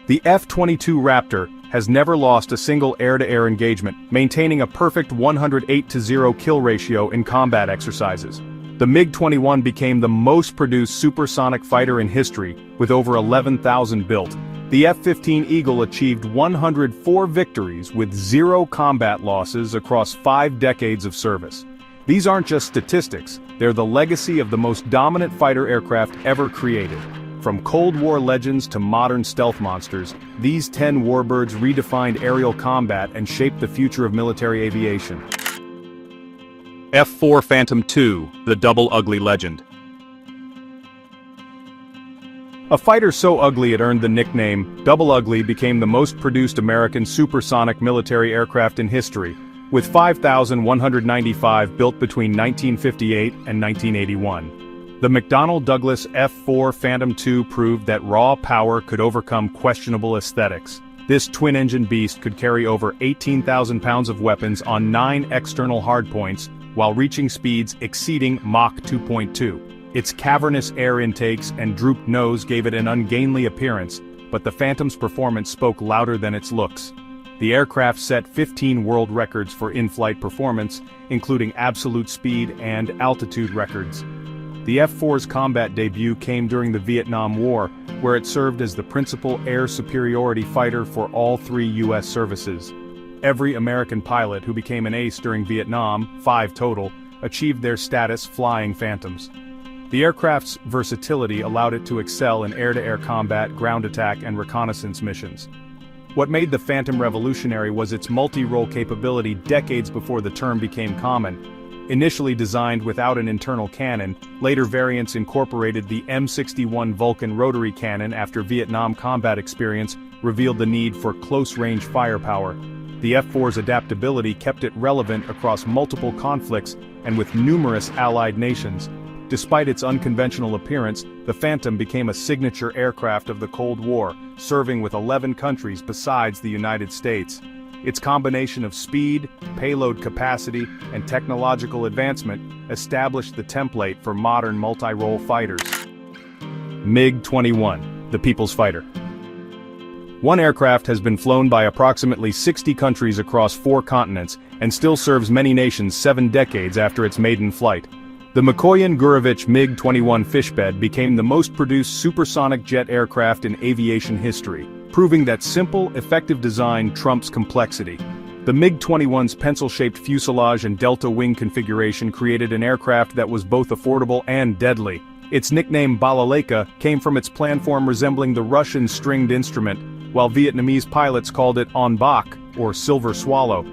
The F-22 Raptor has never lost a single air-to-air engagement, maintaining a perfect 108-to-0 kill ratio in combat exercises. The MiG-21 became the most produced supersonic fighter in history, with over 11,000 built. The F-15 Eagle achieved 104 victories with 0 combat losses across 5 decades of service. These aren't just statistics, they're the legacy of the most dominant fighter aircraft ever created. From Cold War legends to modern stealth monsters, these 10 warbirds redefined aerial combat and shaped the future of military aviation. F-4 Phantom II, the Double Ugly Legend. A fighter so ugly it earned the nickname Double Ugly became the most produced American supersonic military aircraft in history, with 5,195 built between 1958 and 1981. The McDonnell Douglas F-4 Phantom II proved that raw power could overcome questionable aesthetics. This twin-engine beast could carry over 18,000 pounds of weapons on 9 external hardpoints, while reaching speeds exceeding Mach 2.2. Its cavernous air intakes and drooped nose gave it an ungainly appearance, but the Phantom's performance spoke louder than its looks. The aircraft set 15 world records for in-flight performance, including absolute speed and altitude records. The F-4's combat debut came during the Vietnam War, where it served as the principal air superiority fighter for all 3 U.S. services. Every American pilot who became an ace during Vietnam, 5 total, achieved their status flying Phantoms. The aircraft's versatility allowed it to excel in air-to-air combat, ground attack, and reconnaissance missions. What made the Phantom revolutionary was its multi-role capability decades before the term became common. Initially designed without an internal cannon, later variants incorporated the M61 Vulcan rotary cannon after Vietnam combat experience revealed the need for close-range firepower. The F-4's adaptability kept it relevant across multiple conflicts and with numerous allied nations. Despite its unconventional appearance, the Phantom became a signature aircraft of the Cold War, serving with 11 countries besides the United States. Its combination of speed, payload capacity, and technological advancement established the template for modern multi-role fighters. MiG-21, the People's Fighter. One aircraft has been flown by approximately 60 countries across 4 continents and still serves many nations 7 decades after its maiden flight. The Mikoyan-Gurevich MiG-21 Fishbed became the most produced supersonic jet aircraft in aviation history, proving that simple, effective design trumps complexity. The MiG-21's pencil-shaped fuselage and delta wing configuration created an aircraft that was both affordable and deadly. Its nickname Balalaika came from its planform resembling the Russian stringed instrument, while Vietnamese pilots called it On Bak, or Silver Swallow.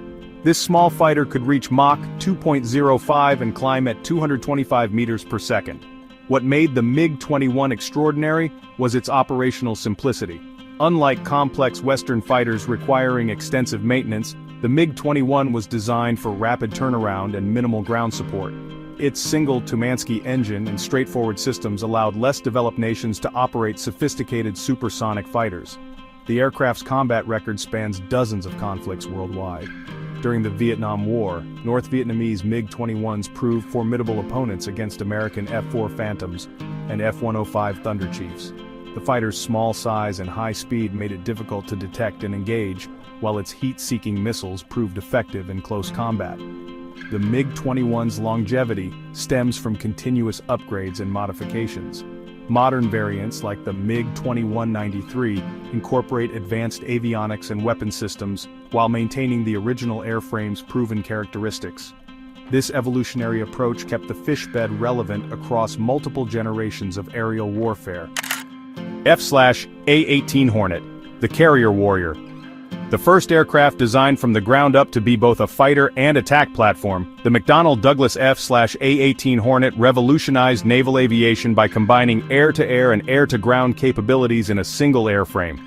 This small fighter could reach Mach 2.05 and climb at 225 meters per second. What made the MiG-21 extraordinary was its operational simplicity. Unlike complex Western fighters requiring extensive maintenance, the MiG-21 was designed for rapid turnaround and minimal ground support. Its single Tumansky engine and straightforward systems allowed less developed nations to operate sophisticated supersonic fighters. The aircraft's combat record spans dozens of conflicts worldwide. During the Vietnam War, North Vietnamese MiG-21s proved formidable opponents against American F-4 Phantoms and F-105 Thunder Chiefs. The fighter's small size and high speed made it difficult to detect and engage, while its heat-seeking missiles proved effective in close combat. The MiG-21's longevity stems from continuous upgrades and modifications. Modern variants like the MiG-2193 incorporate advanced avionics and weapon systems while maintaining the original airframe's proven characteristics. This evolutionary approach kept the Fishbed relevant across multiple generations of aerial warfare. F/A-18 Hornet, the carrier warrior. The first aircraft designed from the ground up to be both a fighter and attack platform, the McDonnell Douglas F/A-18 Hornet revolutionized naval aviation by combining air-to-air and air-to-ground capabilities in a single airframe.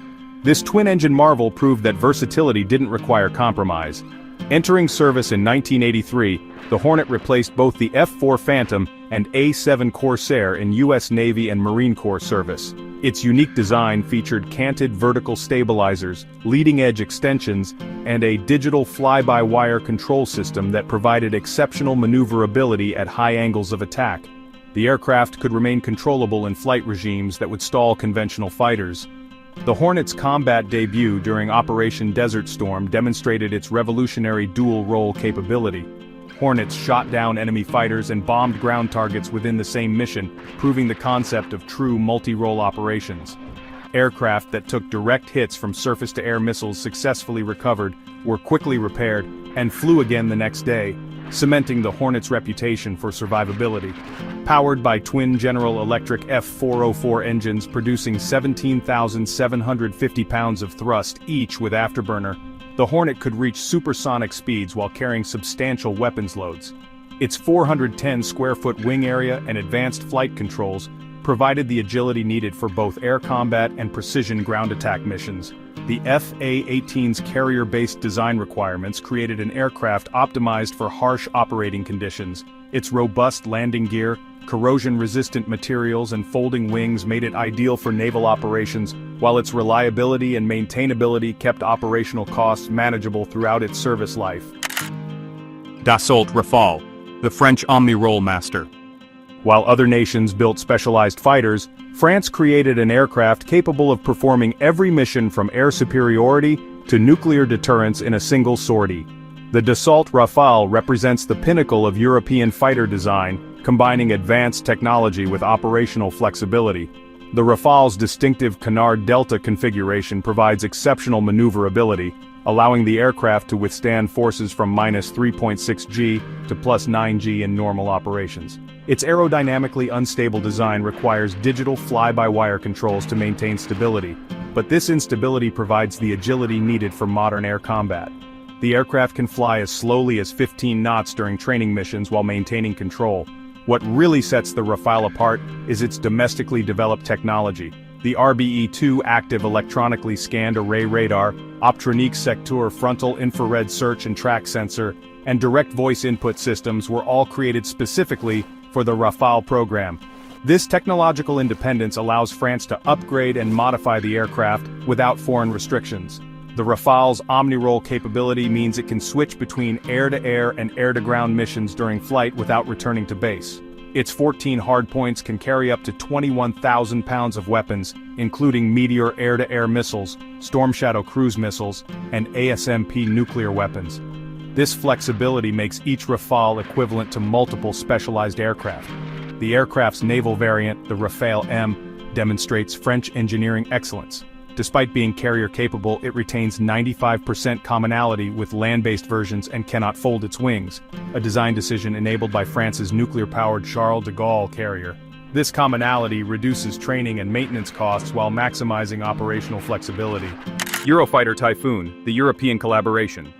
This twin-engine marvel proved that versatility didn't require compromise. Entering service in 1983, the Hornet replaced both the F-4 Phantom and A-7 Corsair in U.S. Navy and Marine Corps service. Its unique design featured canted vertical stabilizers, leading-edge extensions, and a digital fly-by-wire control system that provided exceptional maneuverability at high angles of attack. The aircraft could remain controllable in flight regimes that would stall conventional fighters. The Hornet's combat debut during Operation Desert Storm demonstrated its revolutionary dual-role capability. Hornets shot down enemy fighters and bombed ground targets within the same mission, proving the concept of true multi-role operations. Aircraft that took direct hits from surface-to-air missiles successfully recovered, were quickly repaired, and flew again the next day, cementing the Hornet's reputation for survivability. Powered by twin General Electric F404 engines producing 17,750 pounds of thrust each with afterburner, the Hornet could reach supersonic speeds while carrying substantial weapons loads. Its 410 square-foot wing area and advanced flight controls provided the agility needed for both air combat and precision ground attack missions. The FA-18's carrier-based design requirements created an aircraft optimized for harsh operating conditions. Its robust landing gear, corrosion-resistant materials and folding wings made it ideal for naval operations, while its reliability and maintainability kept operational costs manageable throughout its service life. Dassault Rafale, the French omni-role master. While other nations built specialized fighters, France created an aircraft capable of performing every mission from air superiority to nuclear deterrence in a single sortie. The Dassault Rafale represents the pinnacle of European fighter design, combining advanced technology with operational flexibility. The Rafale's distinctive canard delta configuration provides exceptional maneuverability, allowing the aircraft to withstand forces from -3.6 G to +9 G in normal operations. Its aerodynamically unstable design requires digital fly-by-wire controls to maintain stability, but this instability provides the agility needed for modern air combat. The aircraft can fly as slowly as 15 knots during training missions while maintaining control. What really sets the Rafale apart is its domestically developed technology. The RBE-2 active electronically scanned array radar, Optronique Secteur frontal infrared search and track sensor, and direct voice input systems were all created specifically for the Rafale program. This technological independence allows France to upgrade and modify the aircraft without foreign restrictions. The Rafale's omni-role capability means it can switch between air-to-air and air-to-ground missions during flight without returning to base. Its 14 hardpoints can carry up to 21,000 pounds of weapons, including Meteor air-to-air missiles, Storm Shadow cruise missiles, and ASMP nuclear weapons. This flexibility makes each Rafale equivalent to multiple specialized aircraft. The aircraft's naval variant, the Rafale M, demonstrates French engineering excellence. Despite being carrier-capable, it retains 95% commonality with land-based versions and cannot fold its wings, a design decision enabled by France's nuclear-powered Charles de Gaulle carrier. This commonality reduces training and maintenance costs while maximizing operational flexibility. Eurofighter Typhoon, the European collaboration.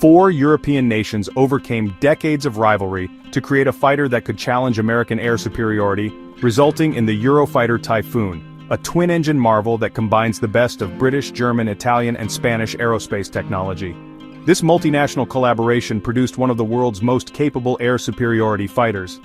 4 European nations overcame decades of rivalry to create a fighter that could challenge American air superiority, resulting in the Eurofighter Typhoon, a twin-engine marvel that combines the best of British, German, Italian, and Spanish aerospace technology. This multinational collaboration produced one of the world's most capable air superiority fighters.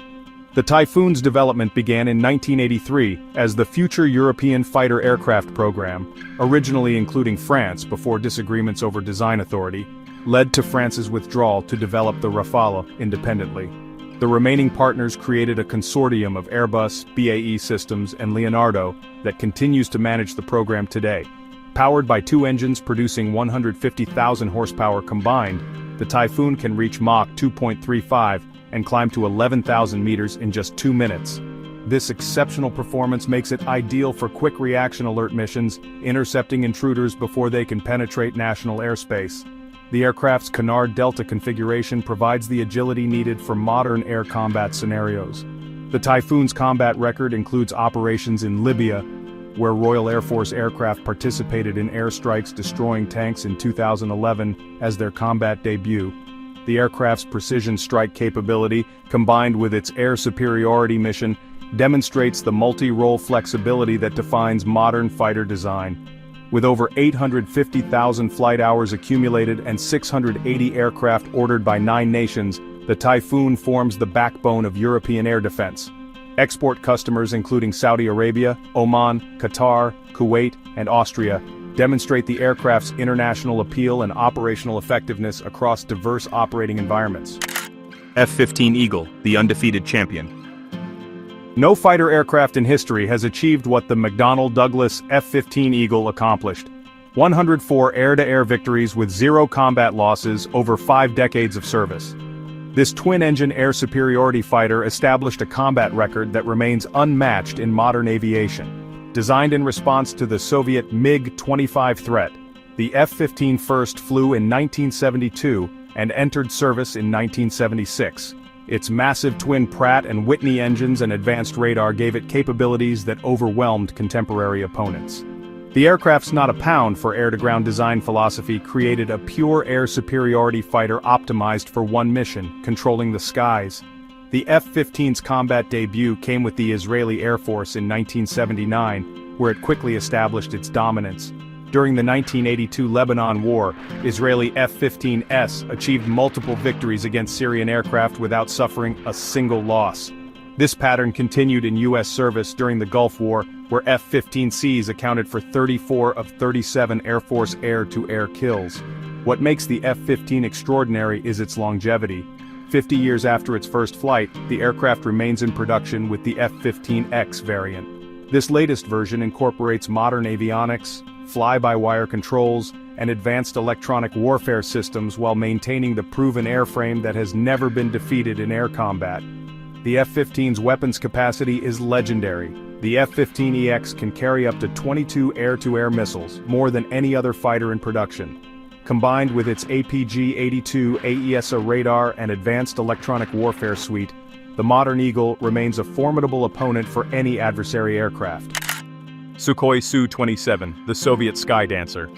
The Typhoon's development began in 1983 as the Future European Fighter Aircraft Program, originally including France before disagreements over design authority, led to France's withdrawal to develop the Rafale independently. The remaining partners created a consortium of Airbus, BAE Systems, and Leonardo that continues to manage the program today. Powered by 2 engines producing 150,000 horsepower combined, the Typhoon can reach Mach 2.35 and climb to 11,000 meters in just 2 minutes. This exceptional performance makes it ideal for quick reaction alert missions, intercepting intruders before they can penetrate national airspace. The aircraft's canard delta configuration provides the agility needed for modern air combat scenarios. The Typhoon's combat record includes operations in Libya, where Royal Air Force aircraft participated in airstrikes destroying tanks in 2011 as their combat debut. The aircraft's precision strike capability, combined with its air superiority mission, demonstrates the multi-role flexibility that defines modern fighter design. With over 850,000 flight hours accumulated and 680 aircraft ordered by 9 nations, the Typhoon forms the backbone of European air defense. Export customers including Saudi Arabia, Oman, Qatar, Kuwait, and Austria demonstrate the aircraft's international appeal and operational effectiveness across diverse operating environments. F-15 Eagle, the undefeated champion. No fighter aircraft in history has achieved what the McDonnell Douglas F-15 Eagle accomplished. 104 air-to-air victories with 0 combat losses over 5 decades of service. This twin-engine air superiority fighter established a combat record that remains unmatched in modern aviation. Designed in response to the Soviet MiG-25 threat, the F-15 first flew in 1972 and entered service in 1976. Its massive twin Pratt and Whitney engines and advanced radar gave it capabilities that overwhelmed contemporary opponents. The aircraft's not-a-pound for air-to-ground design philosophy created a pure air superiority fighter optimized for one mission, controlling the skies. The F-15's combat debut came with the Israeli Air Force in 1979, where it quickly established its dominance. During the 1982 Lebanon War, Israeli F-15s achieved multiple victories against Syrian aircraft without suffering a single loss. This pattern continued in U.S. service during the Gulf War, where F-15Cs accounted for 34 of 37 Air Force air-to-air kills. What makes the F-15 extraordinary is its longevity. 50 years after its first flight, the aircraft remains in production with the F-15X variant. This latest version incorporates modern avionics, fly-by-wire controls, and advanced electronic warfare systems while maintaining the proven airframe that has never been defeated in air combat. The F-15's weapons capacity is legendary. The F-15EX can carry up to 22 air-to-air missiles, more than any other fighter in production. Combined with its APG-82 AESA radar and advanced electronic warfare suite, the modern Eagle remains a formidable opponent for any adversary aircraft. Sukhoi Su-27, the Soviet Sky Dancer.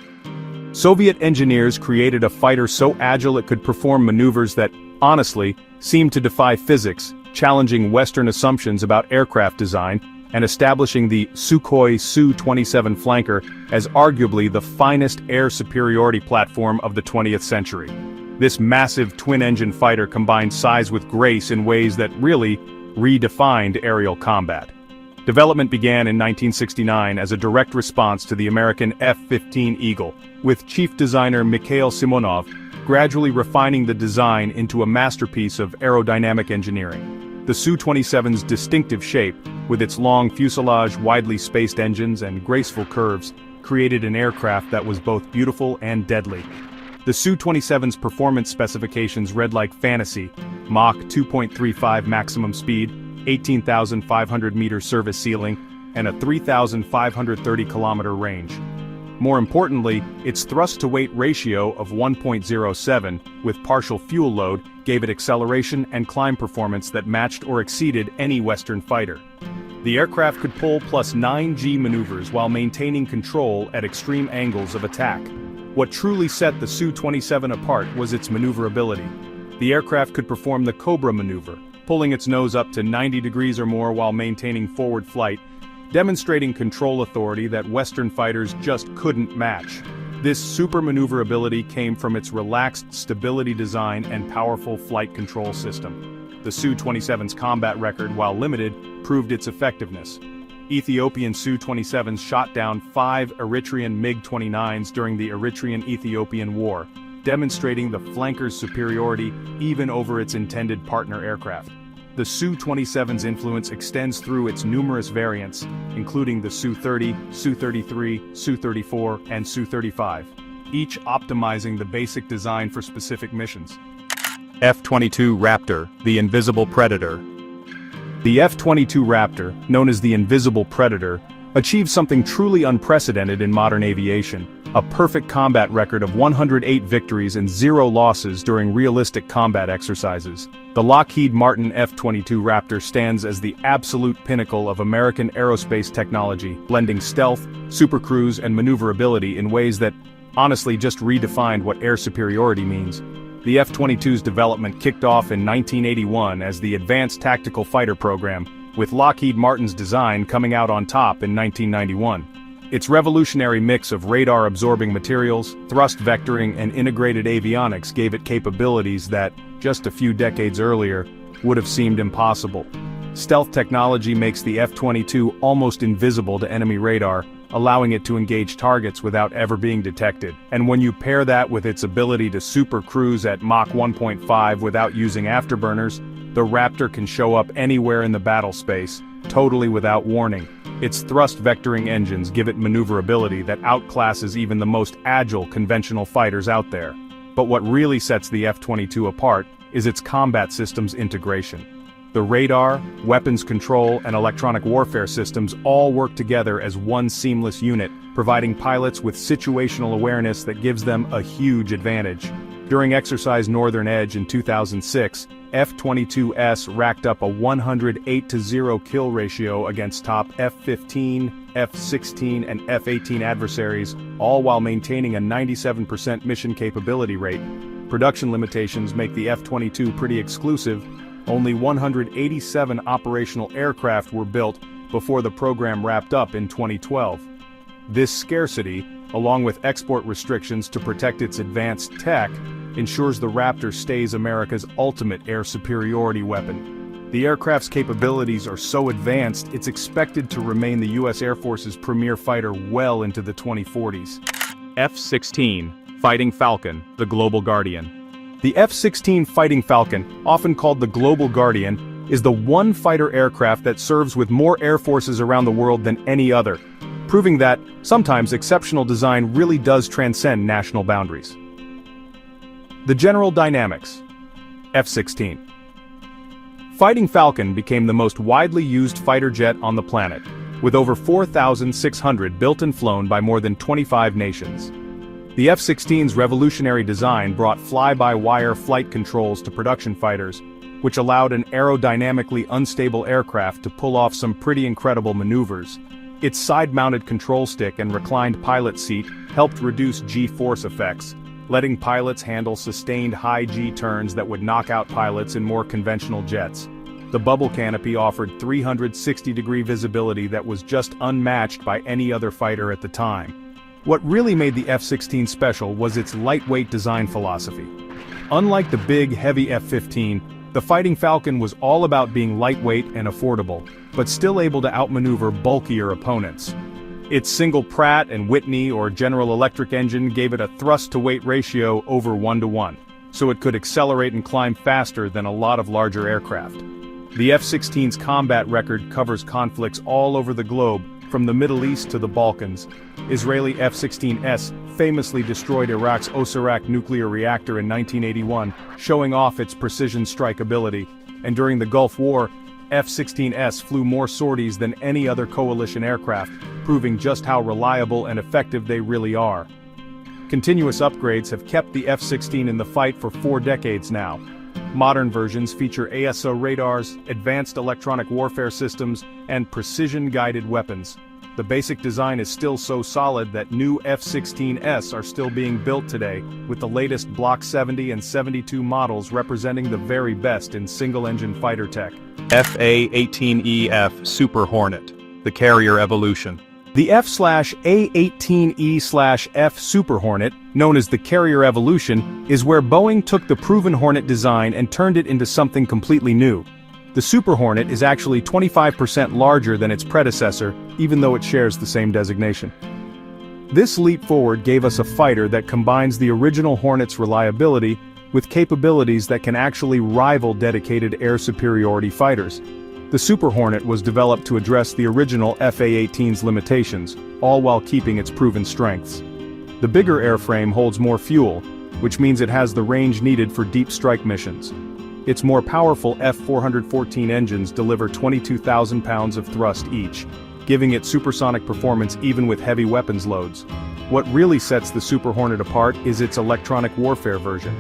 Soviet engineers created a fighter so agile it could perform maneuvers that, honestly, seemed to defy physics, challenging Western assumptions about aircraft design, and establishing the Sukhoi Su-27 flanker as arguably the finest air superiority platform of the 20th century. This massive twin-engine fighter combined size with grace in ways that really redefined aerial combat. Development began in 1969 as a direct response to the American F-15 Eagle, with chief designer Mikhail Simonov gradually refining the design into a masterpiece of aerodynamic engineering. The Su-27's distinctive shape, with its long fuselage, widely spaced engines, and graceful curves, created an aircraft that was both beautiful and deadly. The Su-27's performance specifications read like fantasy: Mach 2.35 maximum speed, 18,500-meter service ceiling, and a 3,530-kilometer range. More importantly, its thrust-to-weight ratio of 1.07, with partial fuel load, gave it acceleration and climb performance that matched or exceeded any Western fighter. The aircraft could pull plus 9G maneuvers while maintaining control at extreme angles of attack. What truly set the Su-27 apart was its maneuverability. The aircraft could perform the Cobra maneuver, pulling its nose up to 90 degrees or more while maintaining forward flight, demonstrating control authority that Western fighters just couldn't match. This super maneuverability came from its relaxed stability design and powerful flight control system. The Su-27's combat record, while limited, proved its effectiveness. Ethiopian Su-27s shot down 5 Eritrean MiG-29s during the Eritrean-Ethiopian War, demonstrating the flanker's superiority even over its intended partner aircraft. The Su-27's influence extends through its numerous variants, including the Su-30, Su-33, Su-34, and Su-35, each optimizing the basic design for specific missions. F-22 Raptor, the Invisible Predator. The F-22 Raptor, known as the Invisible Predator, achieved something truly unprecedented in modern aviation: a perfect combat record of 108 victories and 0 losses during realistic combat exercises. The Lockheed Martin F-22 Raptor stands as the absolute pinnacle of American aerospace technology, blending stealth, supercruise, and maneuverability in ways that, honestly, just redefined what air superiority means. The F-22's development kicked off in 1981 as the Advanced Tactical Fighter Program, with Lockheed Martin's design coming out on top in 1991. Its revolutionary mix of radar-absorbing materials, thrust vectoring, and integrated avionics gave it capabilities that, just a few decades earlier, would have seemed impossible. Stealth technology makes the F-22 almost invisible to enemy radar, allowing it to engage targets without ever being detected. And when you pair that with its ability to super cruise at Mach 1.5 without using afterburners, The Raptor can show up anywhere in the battle space, totally without warning. Its thrust vectoring engines give it maneuverability that outclasses even the most agile conventional fighters out there. But what really sets the F-22 apart is its combat systems integration. The radar, weapons control, and electronic warfare systems all work together as one seamless unit, providing pilots with situational awareness that gives them a huge advantage. During Exercise Northern Edge in 2006, F-22S racked up a 108-0 kill ratio against top F-15, F-16, and F-18 adversaries, all while maintaining a 97% mission capability rate. Production limitations make the F-22 pretty exclusive. Only 187 operational aircraft were built before the program wrapped up in 2012. This scarcity, along with export restrictions to protect its advanced tech, ensures the Raptor stays America's ultimate air superiority weapon. The aircraft's capabilities are so advanced it's expected to remain the U.S. Air Force's premier fighter well into the 2040s. F-16, Fighting Falcon, the Global Guardian. The F-16 Fighting Falcon, often called the Global Guardian, is the one fighter aircraft that serves with more air forces around the world than any other, proving that, sometimes exceptional design really does transcend national boundaries. The general dynamics. F-16. Fighting Falcon became the most widely used fighter jet on the planet, with over 4,600 built and flown by more than 25 nations. The F-16's revolutionary design brought fly-by-wire flight controls to production fighters, which allowed an aerodynamically unstable aircraft to pull off some pretty incredible maneuvers. Its side-mounted control stick and reclined pilot seat helped reduce G-force effects, letting pilots handle sustained high G-turns that would knock out pilots in more conventional jets. The bubble canopy offered 360-degree visibility that was just unmatched by any other fighter at the time. What really made the F-16 special was its lightweight design philosophy. Unlike the big, heavy F-15, the Fighting Falcon was all about being lightweight and affordable, but still able to outmaneuver bulkier opponents. Its single Pratt & Whitney or General Electric engine gave it a thrust-to-weight ratio over 1:1, so it could accelerate and climb faster than a lot of larger aircraft. The F-16's combat record covers conflicts all over the globe, from the Middle East to the Balkans. Israeli F-16S famously destroyed Iraq's Osirak nuclear reactor in 1981, showing off its precision strike ability, and during the Gulf War, F-16S flew more sorties than any other coalition aircraft, proving just how reliable and effective they really are. Continuous upgrades have kept the F-16 in the fight for 4 decades now. Modern versions feature ASO radars, advanced electronic warfare systems, and precision-guided weapons. The basic design is still so solid that new F-16S are still being built today, with the latest Block 70 and 72 models representing the very best in single-engine fighter tech. FA-18EF Super Hornet, the carrier evolution. The F/A-18E/F Super Hornet, known as the Carrier Evolution, is where Boeing took the proven Hornet design and turned it into something completely new. The Super Hornet is actually 25% larger than its predecessor, even though it shares the same designation. This leap forward gave us a fighter that combines the original Hornet's reliability with capabilities that can actually rival dedicated air superiority fighters. The Super Hornet was developed to address the original FA-18's limitations, all while keeping its proven strengths. The bigger airframe holds more fuel, which means it has the range needed for deep strike missions. Its more powerful F-414 engines deliver 22,000 pounds of thrust each, giving it supersonic performance even with heavy weapons loads. What really sets the Super Hornet apart is its electronic warfare version,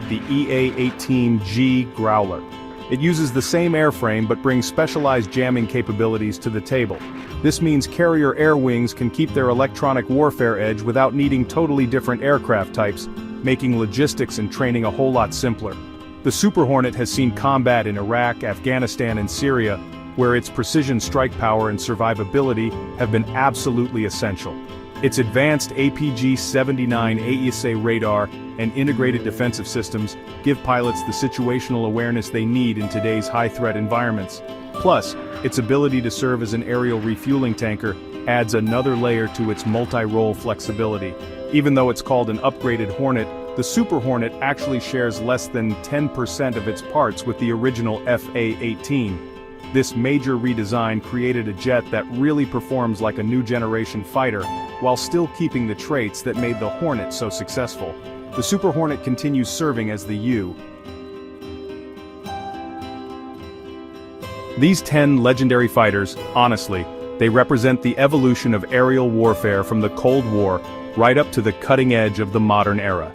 the EA-18G Growler. It uses the same airframe but brings specialized jamming capabilities to the table. This means carrier air wings can keep their electronic warfare edge without needing totally different aircraft types, making logistics and training a whole lot simpler. The Super Hornet has seen combat in Iraq, Afghanistan, and Syria, where its precision strike power and survivability have been absolutely essential. Its advanced APG-79 AESA radar and integrated defensive systems give pilots the situational awareness they need in today's high-threat environments. Plus, its ability to serve as an aerial refueling tanker adds another layer to its multi-role flexibility. Even though it's called an upgraded Hornet, the Super Hornet actually shares less than 10% of its parts with the original FA-18. This major redesign created a jet that really performs like a new generation fighter, while still keeping the traits that made the Hornet so successful. The Super Hornet continues serving as the U. These 10 legendary fighters, honestly, they represent the evolution of aerial warfare from the Cold War right up to the cutting edge of the modern era.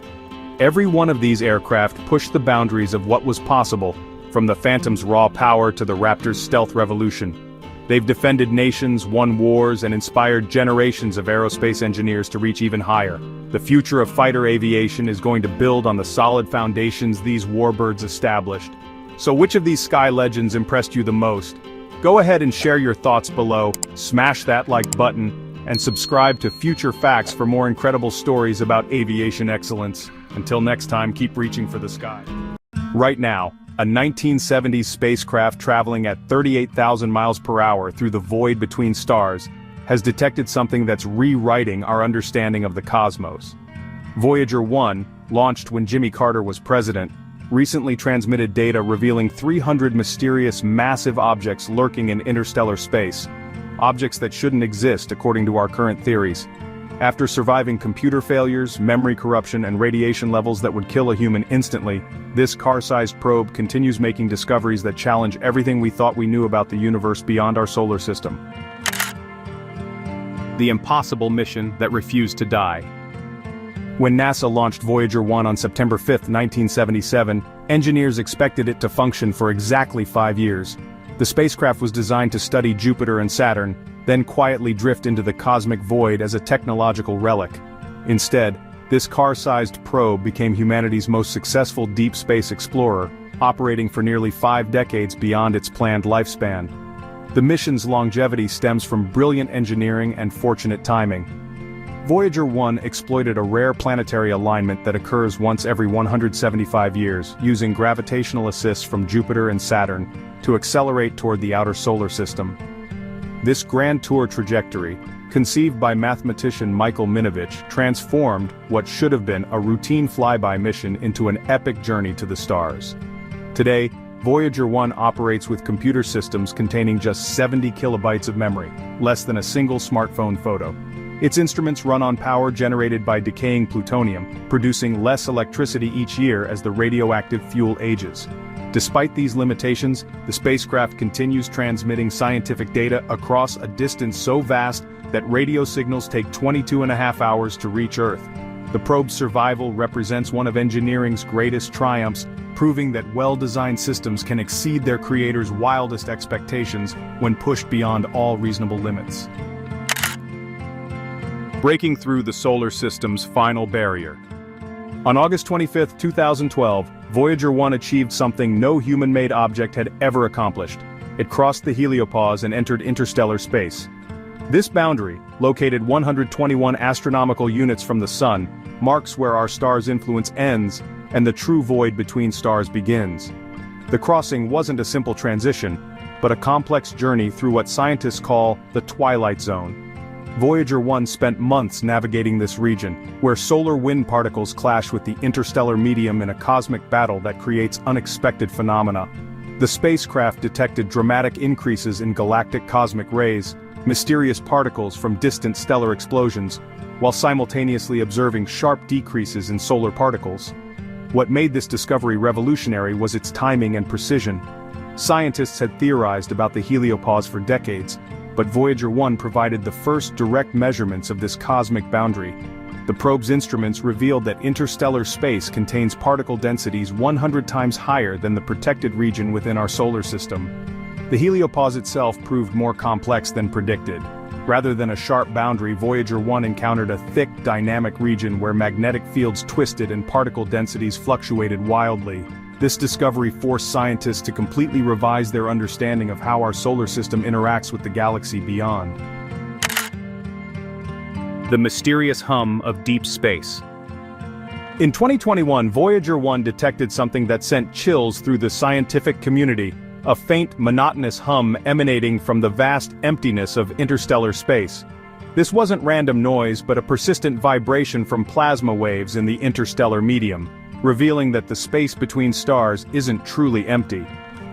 Every one of these aircraft pushed the boundaries of what was possible, from the Phantom's raw power to the Raptor's stealth revolution. They've defended nations, won wars, and inspired generations of aerospace engineers to reach even higher. The future of fighter aviation is going to build on the solid foundations these warbirds established. So which of these sky legends impressed you the most? Go ahead and share your thoughts below, smash that like button, and subscribe to Future Facts for more incredible stories about aviation excellence. Until next time, keep reaching for the sky. Right now, a 1970s spacecraft traveling at 38,000 miles per hour through the void between stars has detected something that's rewriting our understanding of the cosmos. Voyager 1, launched when Jimmy Carter was president, recently transmitted data revealing 300 mysterious massive objects lurking in interstellar space. Objects that shouldn't exist according to our current theories. After surviving computer failures, memory corruption, and radiation levels that would kill a human instantly, this car-sized probe continues making discoveries that challenge everything we thought we knew about the universe beyond our solar system. The impossible mission that refused to die. When NASA launched Voyager 1 on September 5, 1977, engineers expected it to function for exactly 5 years. The spacecraft was designed to study Jupiter and Saturn, then quietly drift into the cosmic void as a technological relic. Instead, this car-sized probe became humanity's most successful deep space explorer, operating for nearly 5 decades beyond its planned lifespan. The mission's longevity stems from brilliant engineering and fortunate timing. Voyager 1 exploited a rare planetary alignment that occurs once every 175 years, using gravitational assists from Jupiter and Saturn to accelerate toward the outer solar system. This grand tour trajectory, conceived by mathematician Michael Minovich, transformed what should have been a routine flyby mission into an epic journey to the stars. Today, Voyager 1 operates with computer systems containing just 70 kilobytes of memory, less than a single smartphone photo. Its instruments run on power generated by decaying plutonium, producing less electricity each year as the radioactive fuel ages. Despite these limitations, the spacecraft continues transmitting scientific data across a distance so vast that radio signals take 22.5 hours to reach Earth. The probe's survival represents one of engineering's greatest triumphs, proving that well-designed systems can exceed their creators' wildest expectations when pushed beyond all reasonable limits. Breaking through the solar system's final barrier. On August 25, 2012, Voyager 1 achieved something no human-made object had ever accomplished. It crossed the heliopause and entered interstellar space. This boundary, located 121 astronomical units from the Sun, marks where our star's influence ends and the true void between stars begins. The crossing wasn't a simple transition, but a complex journey through what scientists call the Twilight Zone. Voyager 1 spent months navigating this region, where solar wind particles clash with the interstellar medium in a cosmic battle that creates unexpected phenomena. The spacecraft detected dramatic increases in galactic cosmic rays, mysterious particles from distant stellar explosions, while simultaneously observing sharp decreases in solar particles. What made this discovery revolutionary was its timing and precision. Scientists had theorized about the heliopause for decades, but Voyager 1 provided the first direct measurements of this cosmic boundary. The probe's instruments revealed that interstellar space contains particle densities 100 times higher than the protected region within our solar system. The heliopause itself proved more complex than predicted. Rather than a sharp boundary, Voyager 1 encountered a thick, dynamic region where magnetic fields twisted and particle densities fluctuated wildly. This discovery forced scientists to completely revise their understanding of how our solar system interacts with the galaxy beyond. The mysterious hum of deep space. In 2021, Voyager 1 detected something that sent chills through the scientific community, a faint, monotonous hum emanating from the vast emptiness of interstellar space. This wasn't random noise but a persistent vibration from plasma waves in the interstellar medium, revealing that the space between stars isn't truly empty.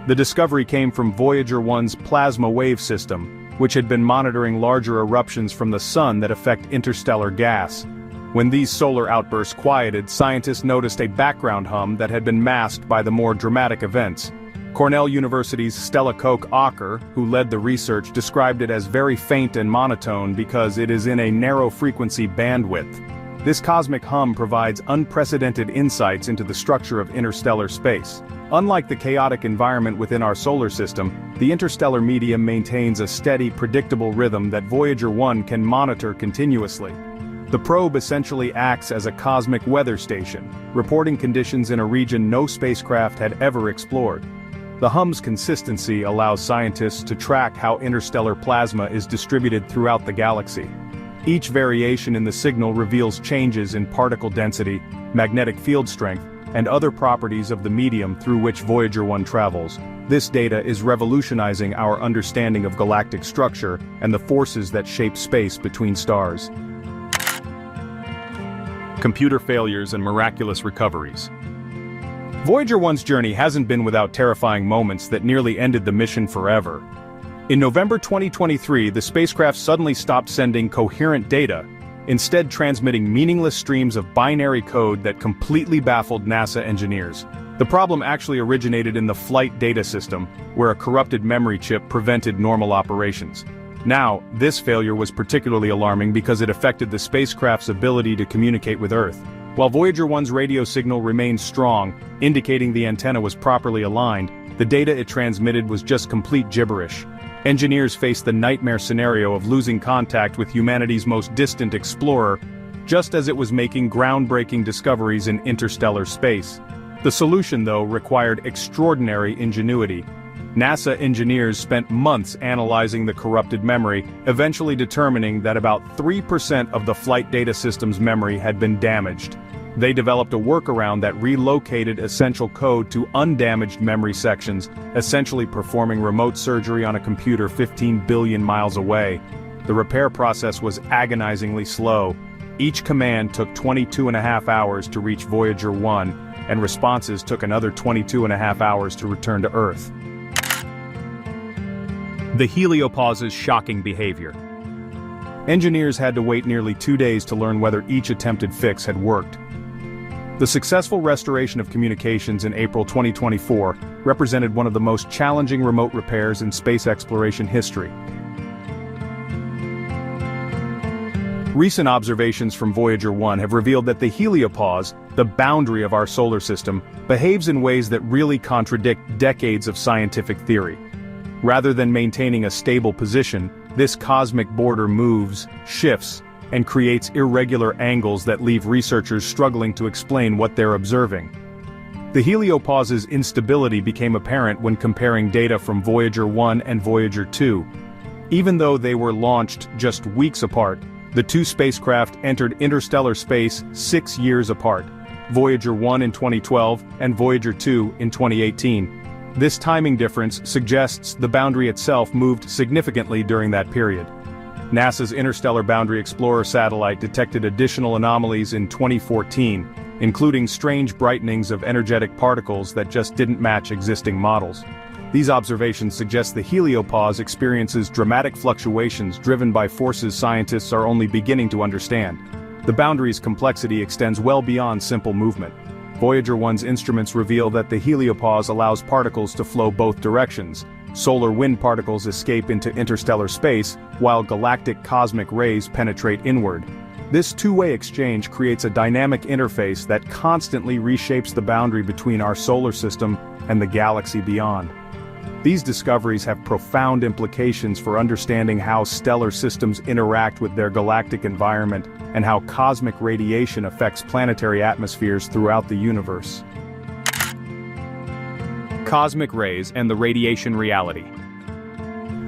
The discovery came from Voyager 1's plasma wave system, which had been monitoring larger eruptions from the sun that affect interstellar gas. When these solar outbursts quieted, scientists noticed a background hum that had been masked by the more dramatic events. Cornell University's Stella Koch-Acker, who led the research, described it as very faint and monotone because it is in a narrow frequency bandwidth. This cosmic hum provides unprecedented insights into the structure of interstellar space. Unlike the chaotic environment within our solar system, the interstellar medium maintains a steady, predictable rhythm that Voyager 1 can monitor continuously. The probe essentially acts as a cosmic weather station, reporting conditions in a region no spacecraft had ever explored. The hum's consistency allows scientists to track how interstellar plasma is distributed throughout the galaxy. Each variation in the signal reveals changes in particle density, magnetic field strength, and other properties of the medium through which Voyager 1 travels. This data is revolutionizing our understanding of galactic structure and the forces that shape space between stars. Computer failures and miraculous recoveries. Voyager 1's journey hasn't been without terrifying moments that nearly ended the mission forever. In November 2023, the spacecraft suddenly stopped sending coherent data, instead transmitting meaningless streams of binary code that completely baffled NASA engineers. The problem actually originated in the flight data system, where a corrupted memory chip prevented normal operations. Now, this failure was particularly alarming because it affected the spacecraft's ability to communicate with Earth. While Voyager 1's radio signal remained strong, indicating the antenna was properly aligned, the data it transmitted was just complete gibberish. Engineers faced the nightmare scenario of losing contact with humanity's most distant explorer, just as it was making groundbreaking discoveries in interstellar space. The solution, though, required extraordinary ingenuity. NASA engineers spent months analyzing the corrupted memory, eventually determining that about 3% of the flight data system's memory had been damaged. They developed a workaround that relocated essential code to undamaged memory sections, essentially performing remote surgery on a computer 15 billion miles away. The repair process was agonizingly slow. Each command took 22.5 hours to reach Voyager 1, and responses took another 22.5 hours to return to Earth. The heliopause's shocking behavior. Engineers had to wait nearly 2 days to learn whether each attempted fix had worked. The successful restoration of communications in April 2024 represented one of the most challenging remote repairs in space exploration history. Recent observations from Voyager 1 have revealed that the heliopause, the boundary of our solar system, behaves in ways that really contradict decades of scientific theory. Rather than maintaining a stable position, this cosmic border moves, shifts, and creates irregular angles that leave researchers struggling to explain what they're observing. The heliopause's instability became apparent when comparing data from Voyager 1 and Voyager 2. Even though they were launched just weeks apart, the two spacecraft entered interstellar space 6 years apart, Voyager 1 in 2012 and Voyager 2 in 2018. This timing difference suggests the boundary itself moved significantly during that period. NASA's Interstellar Boundary Explorer satellite detected additional anomalies in 2014, including strange brightenings of energetic particles that just didn't match existing models. These observations suggest the heliopause experiences dramatic fluctuations driven by forces scientists are only beginning to understand. The boundary's complexity extends well beyond simple movement. Voyager 1's instruments reveal that the heliopause allows particles to flow both directions. Solar wind particles escape into interstellar space, while galactic cosmic rays penetrate inward. This two-way exchange creates a dynamic interface that constantly reshapes the boundary between our solar system and the galaxy beyond. These discoveries have profound implications for understanding how stellar systems interact with their galactic environment and how cosmic radiation affects planetary atmospheres throughout the universe. Cosmic rays and the radiation reality.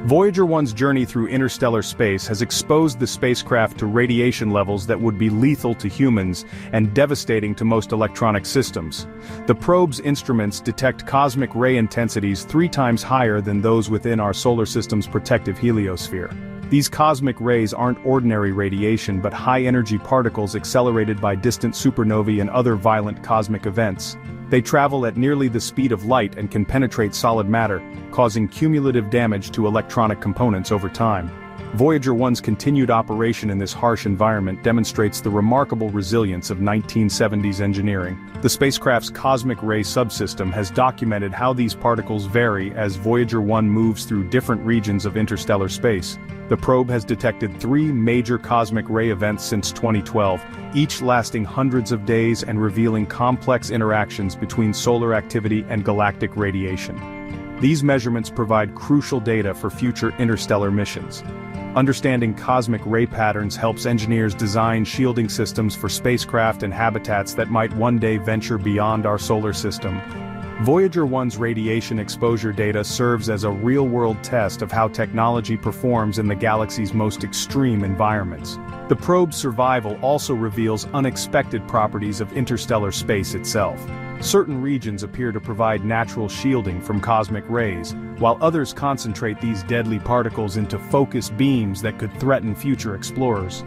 Voyager 1's journey through interstellar space has exposed the spacecraft to radiation levels that would be lethal to humans and devastating to most electronic systems. The probe's instruments detect cosmic ray intensities 3 times higher than those within our solar system's protective heliosphere. These cosmic rays aren't ordinary radiation but high-energy particles accelerated by distant supernovae and other violent cosmic events. They travel at nearly the speed of light and can penetrate solid matter, causing cumulative damage to electronic components over time. Voyager 1's continued operation in this harsh environment demonstrates the remarkable resilience of 1970s engineering. The spacecraft's cosmic ray subsystem has documented how these particles vary as Voyager 1 moves through different regions of interstellar space. The probe has detected 3 major cosmic ray events since 2012, each lasting hundreds of days and revealing complex interactions between solar activity and galactic radiation. These measurements provide crucial data for future interstellar missions. Understanding cosmic ray patterns helps engineers design shielding systems for spacecraft and habitats that might one day venture beyond our solar system. Voyager 1's radiation exposure data serves as a real-world test of how technology performs in the galaxy's most extreme environments. The probe's survival also reveals unexpected properties of interstellar space itself. Certain regions appear to provide natural shielding from cosmic rays, while others concentrate these deadly particles into focused beams that could threaten future explorers.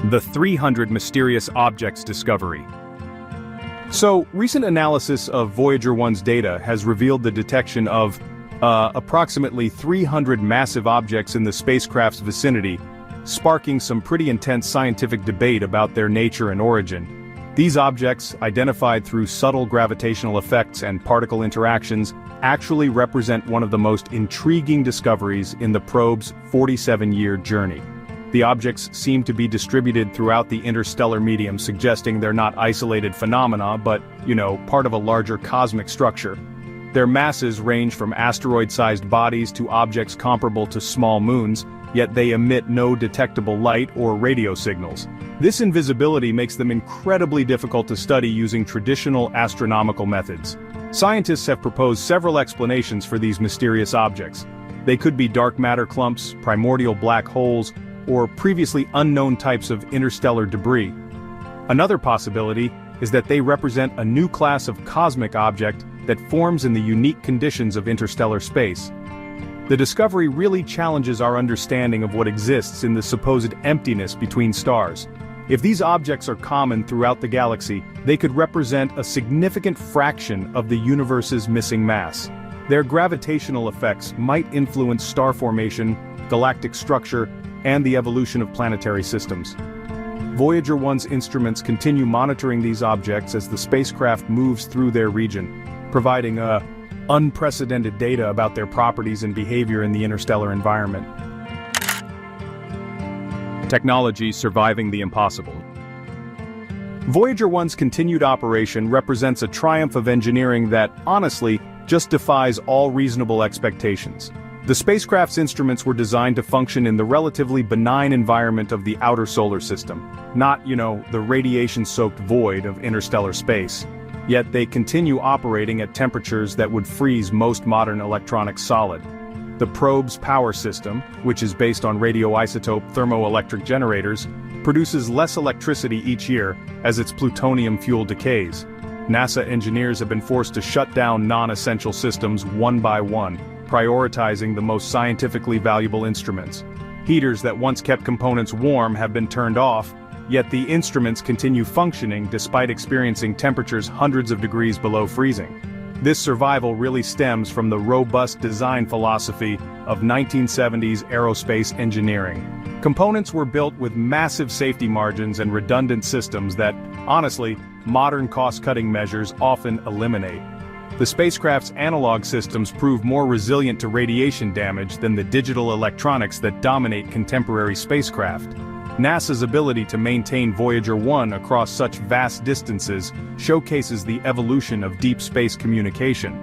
The 300 mysterious objects discovery. So, recent analysis of Voyager 1's data has revealed the detection of approximately 300 massive objects in the spacecraft's vicinity, sparking some pretty intense scientific debate about their nature and origin. These objects, identified through subtle gravitational effects and particle interactions, actually represent one of the most intriguing discoveries in the probe's 47-year journey. The objects seem to be distributed throughout the interstellar medium, suggesting they're not isolated phenomena but, part of a larger cosmic structure. Their masses range from asteroid-sized bodies to objects comparable to small moons, yet they emit no detectable light or radio signals. This invisibility makes them incredibly difficult to study using traditional astronomical methods. Scientists have proposed several explanations for these mysterious objects. They could be dark matter clumps, primordial black holes, or previously unknown types of interstellar debris. Another possibility is that they represent a new class of cosmic object that forms in the unique conditions of interstellar space. The discovery really challenges our understanding of what exists in the supposed emptiness between stars. If these objects are common throughout the galaxy, they could represent a significant fraction of the universe's missing mass. Their gravitational effects might influence star formation, galactic structure, and the evolution of planetary systems. Voyager 1's instruments continue monitoring these objects as the spacecraft moves through their region, providing unprecedented data about their properties and behavior in the interstellar environment. Technology surviving the impossible. Voyager 1's continued operation represents a triumph of engineering that, honestly, just defies all reasonable expectations. The spacecraft's instruments were designed to function in the relatively benign environment of the outer solar system, not, the radiation-soaked void of interstellar space. Yet they continue operating at temperatures that would freeze most modern electronics solid. The probe's power system, which is based on radioisotope thermoelectric generators, produces less electricity each year as its plutonium fuel decays. NASA engineers have been forced to shut down non-essential systems one by one, prioritizing the most scientifically valuable instruments. Heaters that once kept components warm have been turned off, yet the instruments continue functioning despite experiencing temperatures hundreds of degrees below freezing. This survival really stems from the robust design philosophy of 1970s aerospace engineering. Components were built with massive safety margins and redundant systems that, honestly, modern cost-cutting measures often eliminate. The spacecraft's analog systems prove more resilient to radiation damage than the digital electronics that dominate contemporary spacecraft. NASA's ability to maintain Voyager 1 across such vast distances showcases the evolution of deep space communication.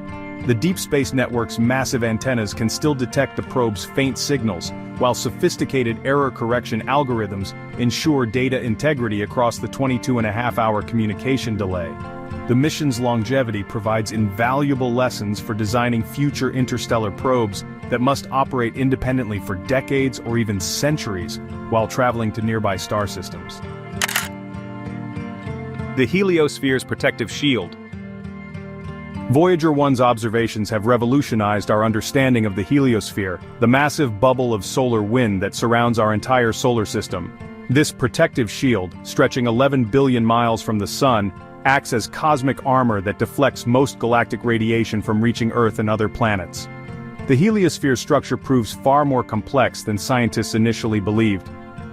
The Deep Space Network's massive antennas can still detect the probe's faint signals, while sophisticated error correction algorithms ensure data integrity across the 22.5-hour communication delay. The mission's longevity provides invaluable lessons for designing future interstellar probes that must operate independently for decades or even centuries while traveling to nearby star systems. The heliosphere's protective shield. Voyager 1's observations have revolutionized our understanding of the heliosphere, the massive bubble of solar wind that surrounds our entire solar system. This protective shield, stretching 11 billion miles from the Sun, acts as cosmic armor that deflects most galactic radiation from reaching Earth and other planets. The heliosphere's structure proves far more complex than scientists initially believed.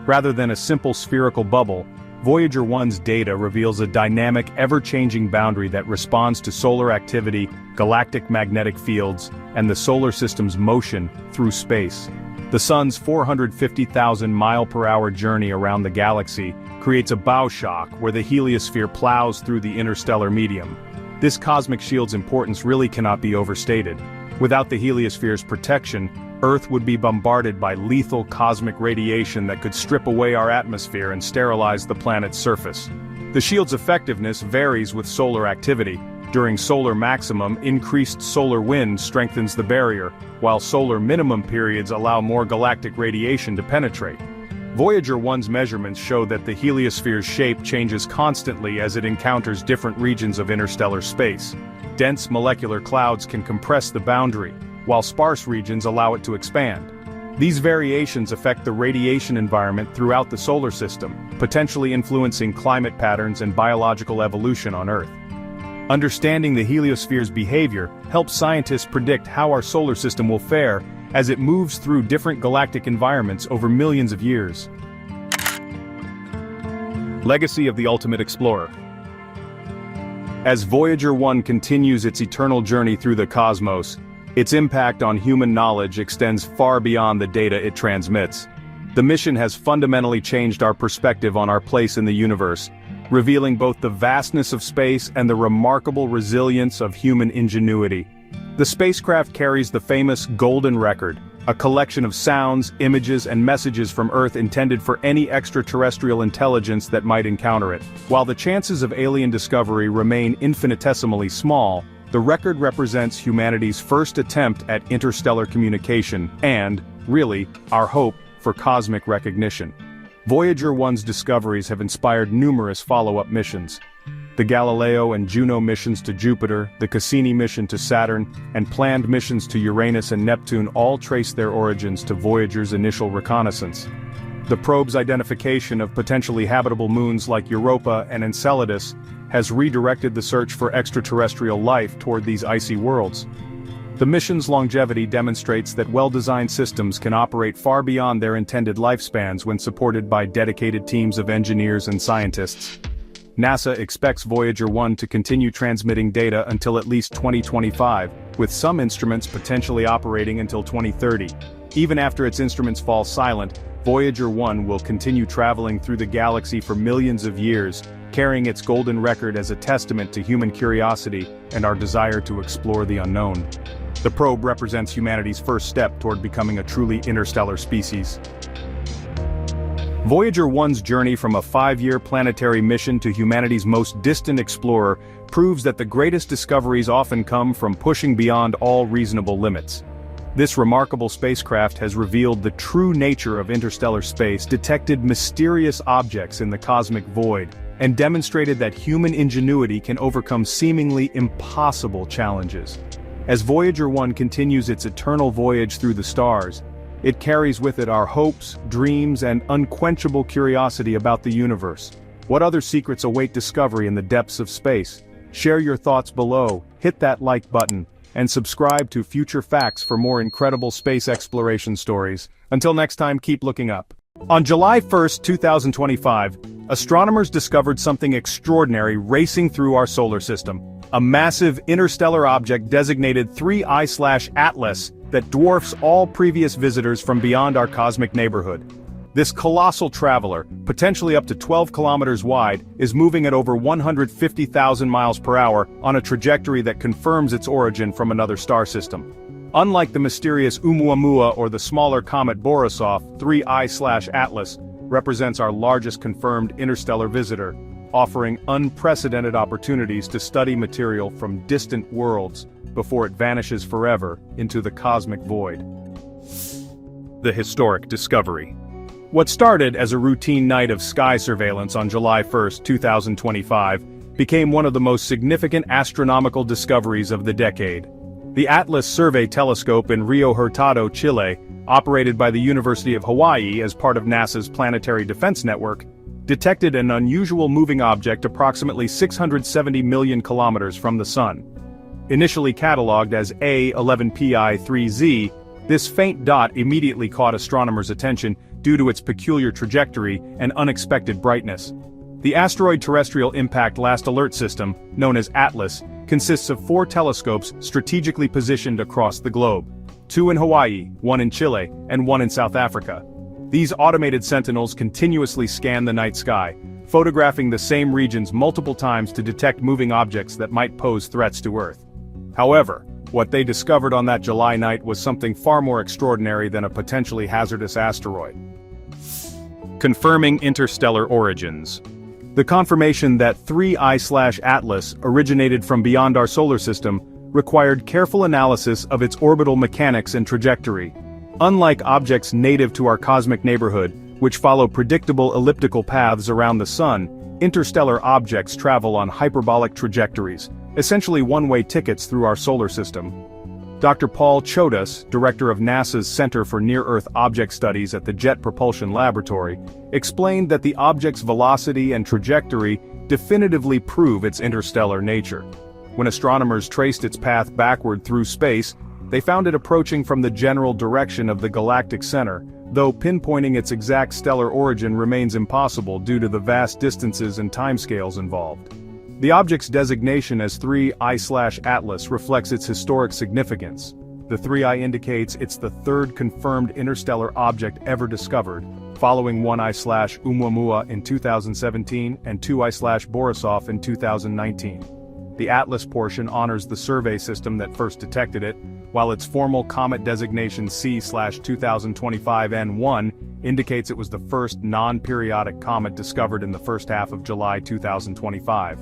Rather than a simple spherical bubble, Voyager 1's data reveals a dynamic, ever-changing boundary that responds to solar activity, galactic magnetic fields, and the solar system's motion through space. The Sun's 450,000 mile-per-hour journey around the galaxy creates a bow shock where the heliosphere plows through the interstellar medium. This cosmic shield's importance really cannot be overstated. Without the heliosphere's protection, Earth would be bombarded by lethal cosmic radiation that could strip away our atmosphere and sterilize the planet's surface. The shield's effectiveness varies with solar activity. During solar maximum, increased solar wind strengthens the barrier, while solar minimum periods allow more galactic radiation to penetrate. Voyager 1's measurements show that the heliosphere's shape changes constantly as it encounters different regions of interstellar space. Dense molecular clouds can compress the boundary, while sparse regions allow it to expand. These variations affect the radiation environment throughout the solar system, potentially influencing climate patterns and biological evolution on Earth. Understanding the heliosphere's behavior helps scientists predict how our solar system will fare as it moves through different galactic environments over millions of years. Legacy of the Ultimate Explorer. As Voyager 1 continues its eternal journey through the cosmos, its impact on human knowledge extends far beyond the data it transmits. The mission has fundamentally changed our perspective on our place in the universe, revealing both the vastness of space and the remarkable resilience of human ingenuity. The spacecraft carries the famous Golden Record, a collection of sounds, images, and messages from Earth intended for any extraterrestrial intelligence that might encounter it. While the chances of alien discovery remain infinitesimally small, the record represents humanity's first attempt at interstellar communication and, really, our hope for cosmic recognition. Voyager 1's discoveries have inspired numerous follow-up missions. The Galileo and Juno missions to Jupiter, the Cassini mission to Saturn, and planned missions to Uranus and Neptune all trace their origins to Voyager's initial reconnaissance. The probe's identification of potentially habitable moons like Europa and Enceladus has redirected the search for extraterrestrial life toward these icy worlds. The mission's longevity demonstrates that well-designed systems can operate far beyond their intended lifespans when supported by dedicated teams of engineers and scientists. NASA expects Voyager 1 to continue transmitting data until at least 2025, with some instruments potentially operating until 2030. Even after its instruments fall silent, Voyager 1 will continue traveling through the galaxy for millions of years, carrying its golden record as a testament to human curiosity and our desire to explore the unknown. The probe represents humanity's first step toward becoming a truly interstellar species. Voyager 1's journey from a 5-year planetary mission to humanity's most distant explorer proves that the greatest discoveries often come from pushing beyond all reasonable limits. This remarkable spacecraft has revealed the true nature of interstellar space, detected mysterious objects in the cosmic void, and demonstrated that human ingenuity can overcome seemingly impossible challenges. As Voyager 1 continues its eternal voyage through the stars, it carries with it our hopes, dreams, and unquenchable curiosity about the universe. What other secrets await discovery in the depths of space? Share your thoughts below, hit that like button, and subscribe to Future Facts for more incredible space exploration stories. Until next time, keep looking up. On July 1, 2025, astronomers discovered something extraordinary racing through our solar system. A massive interstellar object designated 3I/Atlas that dwarfs all previous visitors from beyond our cosmic neighborhood. This colossal traveler, potentially up to 12 kilometers wide, is moving at over 150,000 miles per hour on a trajectory that confirms its origin from another star system. Unlike the mysterious Oumuamua or the smaller comet Borisov, 3I/Atlas represents our largest confirmed interstellar visitor, offering unprecedented opportunities to study material from distant worlds before it vanishes forever into the cosmic void. The historic discovery. What started as a routine night of sky surveillance on July 1, 2025, became one of the most significant astronomical discoveries of the decade. The Atlas Survey Telescope in Rio Hurtado, Chile, operated by the University of Hawaii as part of NASA's Planetary Defense Network, detected an unusual moving object approximately 670 million kilometers from the Sun. Initially catalogued as A11PI3Z, this faint dot immediately caught astronomers' attention due to its peculiar trajectory and unexpected brightness. The Asteroid Terrestrial Impact Last Alert System, known as ATLAS, consists of 4 telescopes strategically positioned across the globe. 2 in Hawaii, 1 in Chile, and 1 in South Africa. These automated sentinels continuously scan the night sky, photographing the same regions multiple times to detect moving objects that might pose threats to Earth. However, what they discovered on that July night was something far more extraordinary than a potentially hazardous asteroid. Confirming interstellar origins. The confirmation that 3I/Atlas originated from beyond our solar system required careful analysis of its orbital mechanics and trajectory. Unlike objects native to our cosmic neighborhood, which follow predictable elliptical paths around the Sun, interstellar objects travel on hyperbolic trajectories, essentially one-way tickets through our solar system. Dr. Paul Chodas, director of NASA's Center for Near-Earth Object Studies at the Jet Propulsion Laboratory, explained that the object's velocity and trajectory definitively prove its interstellar nature. When astronomers traced its path backward through space, they found it approaching from the general direction of the galactic center, though pinpointing its exact stellar origin remains impossible due to the vast distances and timescales involved. The object's designation as 3I/Atlas reflects its historic significance. The 3I indicates it's the third confirmed interstellar object ever discovered, following 1I/Oumuamua in 2017 and 2I/Borisov in 2019. The Atlas portion honors the survey system that first detected it, while its formal comet designation C/2025N1 indicates it was the first non-periodic comet discovered in the first half of July 2025.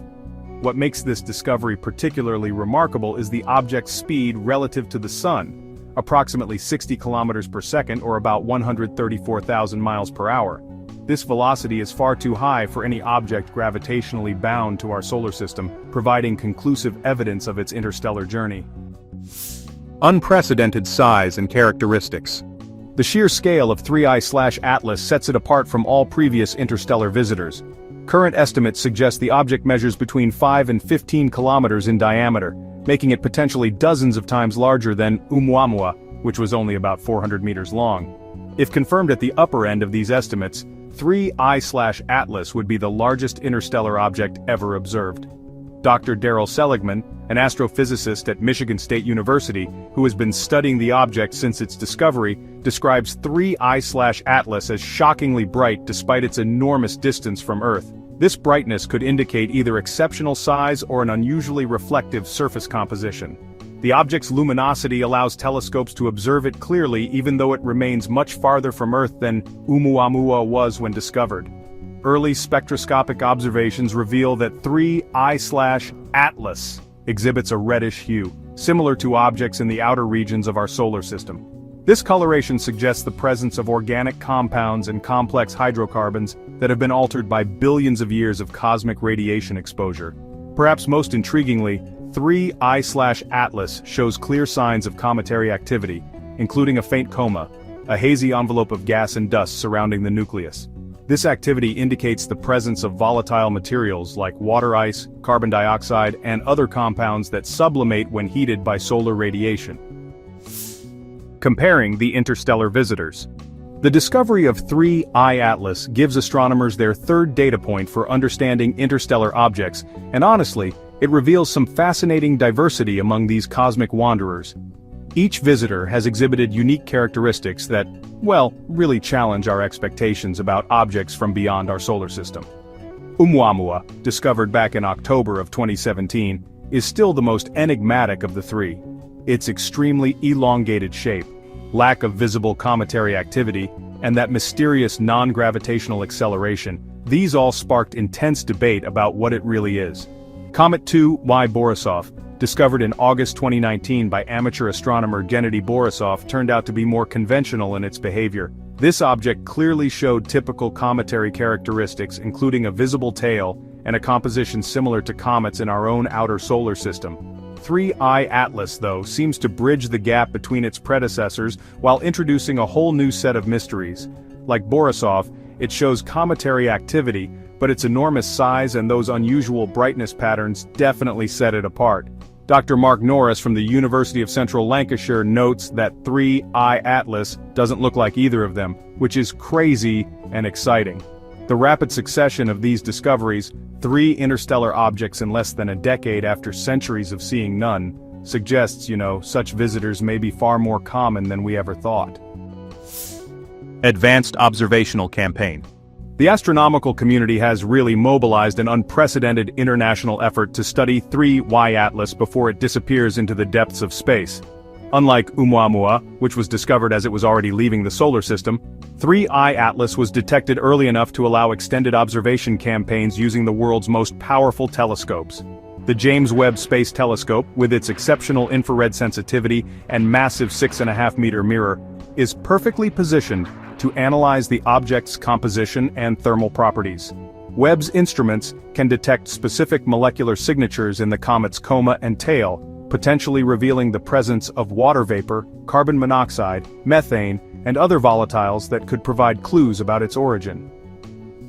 What makes this discovery particularly remarkable is the object's speed relative to the Sun, approximately 60 kilometers per second or about 134,000 miles per hour. This velocity is far too high for any object gravitationally bound to our solar system, providing conclusive evidence of its interstellar journey. Unprecedented size and characteristics. The sheer scale of 3I/Atlas sets it apart from all previous interstellar visitors. Current estimates suggest the object measures between 5 and 15 kilometers in diameter, making it potentially dozens of times larger than Oumuamua, which was only about 400 meters long. If confirmed at the upper end of these estimates, 3I/Atlas would be the largest interstellar object ever observed. Dr. Daryl Seligman, an astrophysicist at Michigan State University, who has been studying the object since its discovery, describes 3I/Atlas as shockingly bright despite its enormous distance from Earth. This brightness could indicate either exceptional size or an unusually reflective surface composition. The object's luminosity allows telescopes to observe it clearly even though it remains much farther from Earth than Oumuamua was when discovered. Early spectroscopic observations reveal that 3I/Atlas exhibits a reddish hue, similar to objects in the outer regions of our solar system. This coloration suggests the presence of organic compounds and complex hydrocarbons that have been altered by billions of years of cosmic radiation exposure. Perhaps most intriguingly, 3I/Atlas shows clear signs of cometary activity, including a faint coma, a hazy envelope of gas and dust surrounding the nucleus. This activity indicates the presence of volatile materials like water ice, carbon dioxide, and other compounds that sublimate when heated by solar radiation. Comparing the interstellar visitors. The discovery of 3I/Atlas gives astronomers their third data point for understanding interstellar objects, and honestly, it reveals some fascinating diversity among these cosmic wanderers. Each visitor has exhibited unique characteristics that, well, really challenge our expectations about objects from beyond our solar system. Oumuamua, discovered back in October of 2017, is still the most enigmatic of the three. Its extremely elongated shape, lack of visible cometary activity, and that mysterious non-gravitational acceleration, these all sparked intense debate about what it really is. Comet 2Y Borisov, discovered in August 2019 by amateur astronomer Gennady Borisov, turned out to be more conventional in its behavior. This object clearly showed typical cometary characteristics, including a visible tail and a composition similar to comets in our own outer solar system. 3I Atlas, though, seems to bridge the gap between its predecessors while introducing a whole new set of mysteries. Like Borisov, it shows cometary activity, but its enormous size and those unusual brightness patterns definitely set it apart. Dr. Mark Norris from the University of Central Lancashire notes that 3I Atlas doesn't look like either of them, which is crazy and exciting. The rapid succession of these discoveries, 3 interstellar objects in less than a decade after centuries of seeing none, suggests, such visitors may be far more common than we ever thought. Advanced Observational Campaign. The astronomical community has really mobilized an unprecedented international effort to study 3I Atlas before it disappears into the depths of space. Unlike Oumuamua, which was discovered as it was already leaving the solar system, 3I Atlas was detected early enough to allow extended observation campaigns using the world's most powerful telescopes. The James Webb Space Telescope, with its exceptional infrared sensitivity and massive 6.5-meter mirror, is perfectly positioned to analyze the object's composition and thermal properties. Webb's instruments can detect specific molecular signatures in the comet's coma and tail, potentially revealing the presence of water vapor, carbon monoxide, methane, and other volatiles that could provide clues about its origin.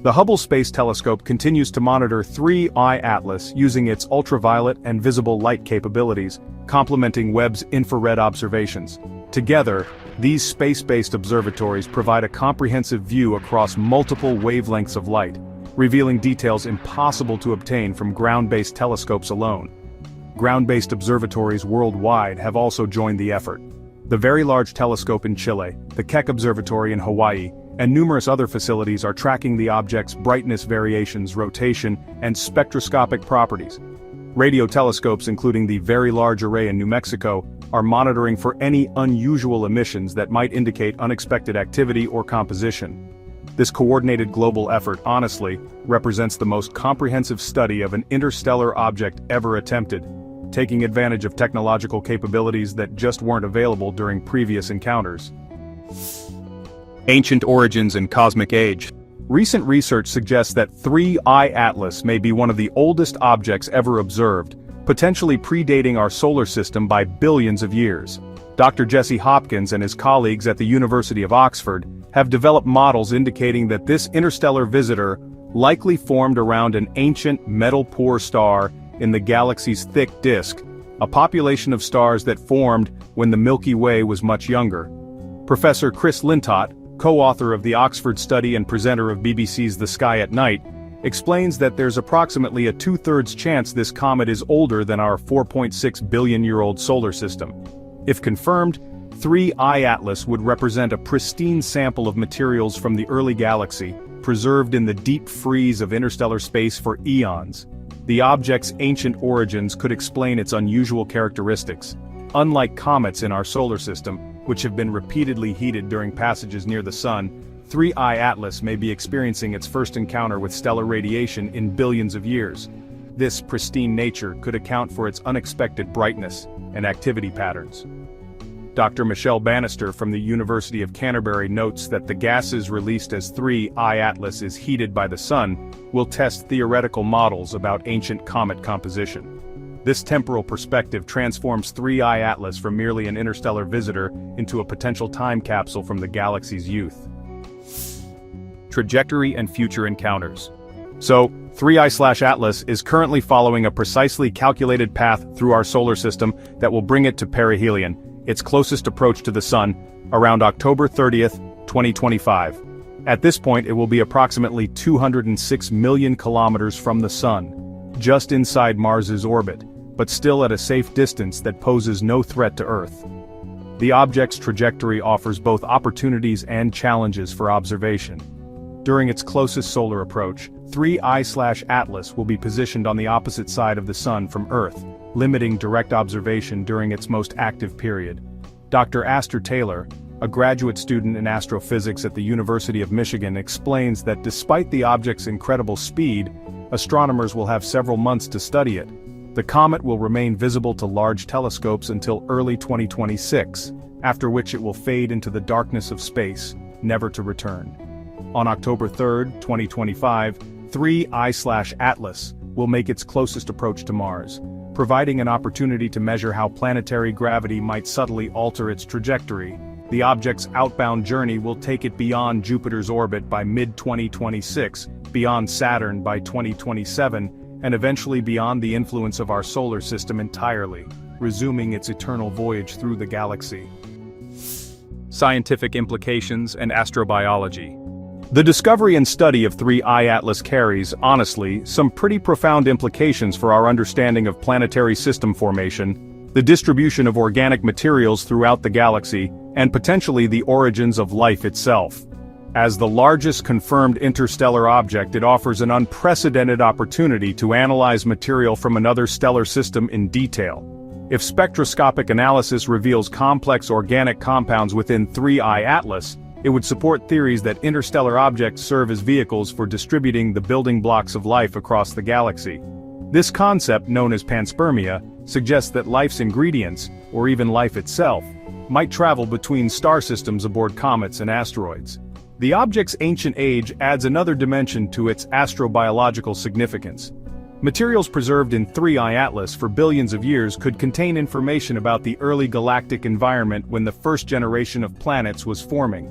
The Hubble Space Telescope continues to monitor 3I Atlas using its ultraviolet and visible light capabilities, complementing Webb's infrared observations. Together, these space-based observatories provide a comprehensive view across multiple wavelengths of light, revealing details impossible to obtain from ground-based telescopes alone. Ground-based observatories worldwide have also joined the effort. The Very Large Telescope in Chile, the Keck Observatory in Hawaii, and numerous other facilities are tracking the object's brightness variations, rotation, and spectroscopic properties. Radio telescopes, including the Very Large Array in New Mexico, are monitoring for any unusual emissions that might indicate unexpected activity or composition. This coordinated global effort, honestly, represents the most comprehensive study of an interstellar object ever attempted, taking advantage of technological capabilities that just weren't available during previous encounters. Ancient Origins and Cosmic Age. Recent research suggests that 3I Atlas may be one of the oldest objects ever observed, potentially predating our solar system by billions of years. Dr. Jesse Hopkins and his colleagues at the University of Oxford have developed models indicating that this interstellar visitor likely formed around an ancient metal-poor star in the galaxy's thick disk, a population of stars that formed when the Milky Way was much younger. Professor Chris Lintott, co-author of the Oxford study and presenter of BBC's The Sky at Night, explains that there's approximately a 2/3 chance this comet is older than our 4.6 billion-year-old solar system. If confirmed, 3I Atlas would represent a pristine sample of materials from the early galaxy, preserved in the deep freeze of interstellar space for eons. The object's ancient origins could explain its unusual characteristics. Unlike comets in our solar system, which have been repeatedly heated during passages near the Sun, 3I Atlas may be experiencing its first encounter with stellar radiation in billions of years. This pristine nature could account for its unexpected brightness and activity patterns. Dr. Michelle Bannister from the University of Canterbury notes that the gases released as 3I Atlas is heated by the Sun will test theoretical models about ancient comet composition. This temporal perspective transforms 3I Atlas from merely an interstellar visitor into a potential time capsule from the galaxy's youth. Trajectory and future encounters. So, 3I/Atlas is currently following a precisely calculated path through our solar system that will bring it to perihelion, its closest approach to the Sun, around October 30th, 2025. At this point it will be approximately 206 million kilometers from the Sun, just inside Mars's orbit, but still at a safe distance that poses no threat to Earth. The object's trajectory offers both opportunities and challenges for observation. During its closest solar approach, 3I/Atlas will be positioned on the opposite side of the Sun from Earth, limiting direct observation during its most active period. Dr. Astor Taylor, a graduate student in astrophysics at the University of Michigan, explains that despite the object's incredible speed, astronomers will have several months to study it. The comet will remain visible to large telescopes until early 2026, after which it will fade into the darkness of space, never to return. On October 3, 2025, 3I/Atlas will make its closest approach to Mars, providing an opportunity to measure how planetary gravity might subtly alter its trajectory. The object's outbound journey will take it beyond Jupiter's orbit by mid-2026, beyond Saturn by 2027, and eventually beyond the influence of our solar system entirely, resuming its eternal voyage through the galaxy. Scientific implications and astrobiology. The discovery and study of 3I/Atlas carries, honestly, some pretty profound implications for our understanding of planetary system formation, the distribution of organic materials throughout the galaxy, and potentially the origins of life itself. As the largest confirmed interstellar object, it offers an unprecedented opportunity to analyze material from another stellar system in detail. If spectroscopic analysis reveals complex organic compounds within 3I/Atlas, it would support theories that interstellar objects serve as vehicles for distributing the building blocks of life across the galaxy. This concept, known as panspermia, suggests that life's ingredients, or even life itself, might travel between star systems aboard comets and asteroids. The object's ancient age adds another dimension to its astrobiological significance. Materials preserved in 3I/Atlas for billions of years could contain information about the early galactic environment when the first generation of planets was forming.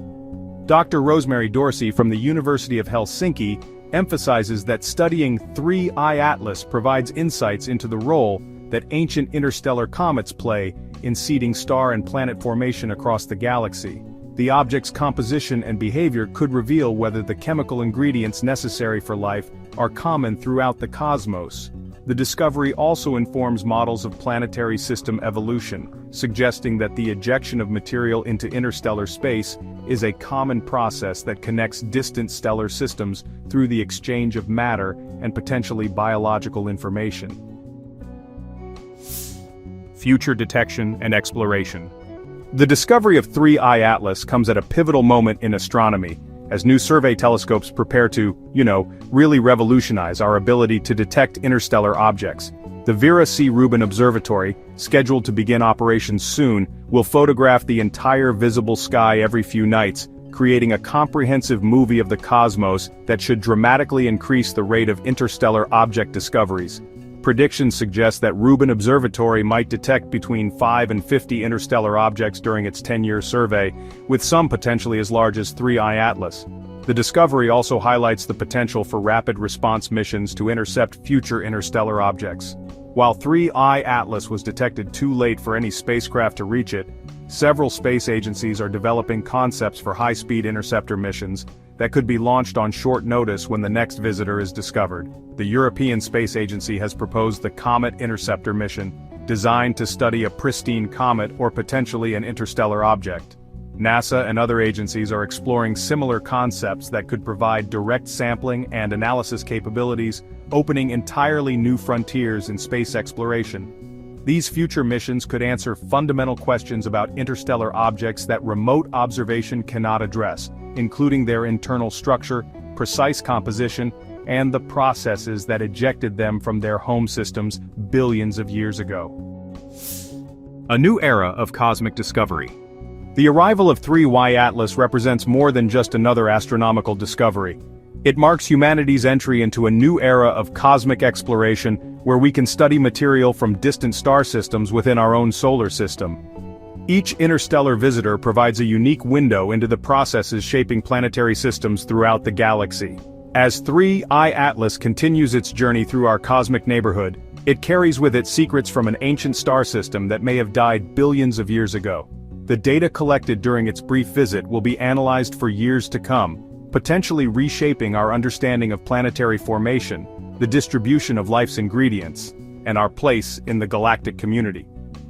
Dr. Rosemary Dorsey from the University of Helsinki emphasizes that studying 3I/Atlas provides insights into the role that ancient interstellar comets play in seeding star and planet formation across the galaxy. The object's composition and behavior could reveal whether the chemical ingredients necessary for life are common throughout the cosmos. The discovery also informs models of planetary system evolution, suggesting that the ejection of material into interstellar space is a common process that connects distant stellar systems through the exchange of matter and potentially biological information. Future detection and exploration. The discovery of 3I/Atlas comes at a pivotal moment in astronomy, as new survey telescopes prepare to, really revolutionize our ability to detect interstellar objects. The Vera C. Rubin Observatory, scheduled to begin operations soon, will photograph the entire visible sky every few nights, creating a comprehensive movie of the cosmos that should dramatically increase the rate of interstellar object discoveries. Predictions suggest that Rubin Observatory might detect between 5 and 50 interstellar objects during its 10-year survey, with some potentially as large as 3I/Atlas. The discovery also highlights the potential for rapid response missions to intercept future interstellar objects. While 3I/Atlas was detected too late for any spacecraft to reach it, several space agencies are developing concepts for high-speed interceptor missions that could be launched on short notice when the next visitor is discovered. The European Space Agency has proposed the Comet Interceptor mission, designed to study a pristine comet or potentially an interstellar object. NASA and other agencies are exploring similar concepts that could provide direct sampling and analysis capabilities, opening entirely new frontiers in space exploration. These future missions could answer fundamental questions about interstellar objects that remote observation cannot address, including their internal structure, precise composition, and the processes that ejected them from their home systems billions of years ago. A new era of cosmic discovery. The arrival of 3I/Atlas represents more than just another astronomical discovery. It marks humanity's entry into a new era of cosmic exploration where we can study material from distant star systems within our own solar system. Each interstellar visitor provides a unique window into the processes shaping planetary systems throughout the galaxy. As 3I/Atlas continues its journey through our cosmic neighborhood, it carries with it secrets from an ancient star system that may have died billions of years ago. The data collected during its brief visit will be analyzed for years to come, potentially reshaping our understanding of planetary formation, the distribution of life's ingredients, and our place in the galactic community.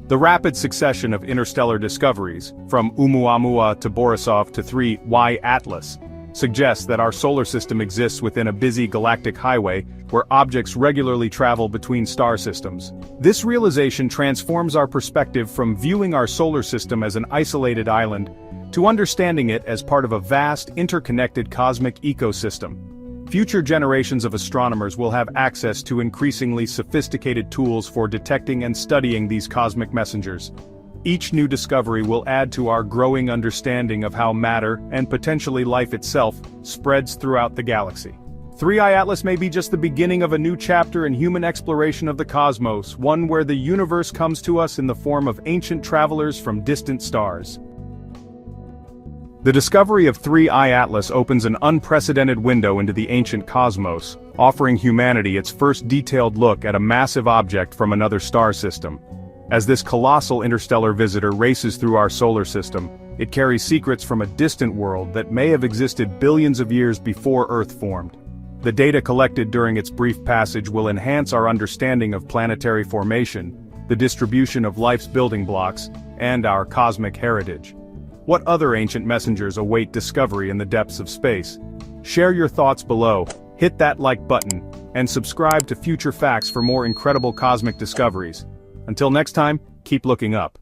The rapid succession of interstellar discoveries, from Oumuamua to Borisov to 3I/Atlas, suggests that our solar system exists within a busy galactic highway where objects regularly travel between star systems. This realization transforms our perspective from viewing our solar system as an isolated island to understanding it as part of a vast, interconnected cosmic ecosystem. Future generations of astronomers will have access to increasingly sophisticated tools for detecting and studying these cosmic messengers. Each new discovery will add to our growing understanding of how matter, and potentially life itself, spreads throughout the galaxy. 3I Atlas may be just the beginning of a new chapter in human exploration of the cosmos, one where the universe comes to us in the form of ancient travelers from distant stars. The discovery of 3I Atlas opens an unprecedented window into the ancient cosmos, offering humanity its first detailed look at a massive object from another star system. As this colossal interstellar visitor races through our solar system, it carries secrets from a distant world that may have existed billions of years before Earth formed. The data collected during its brief passage will enhance our understanding of planetary formation, the distribution of life's building blocks, and our cosmic heritage. What other ancient messengers await discovery in the depths of space? Share your thoughts below, hit that like button, and subscribe to Future Facts for more incredible cosmic discoveries. Until next time, keep looking up.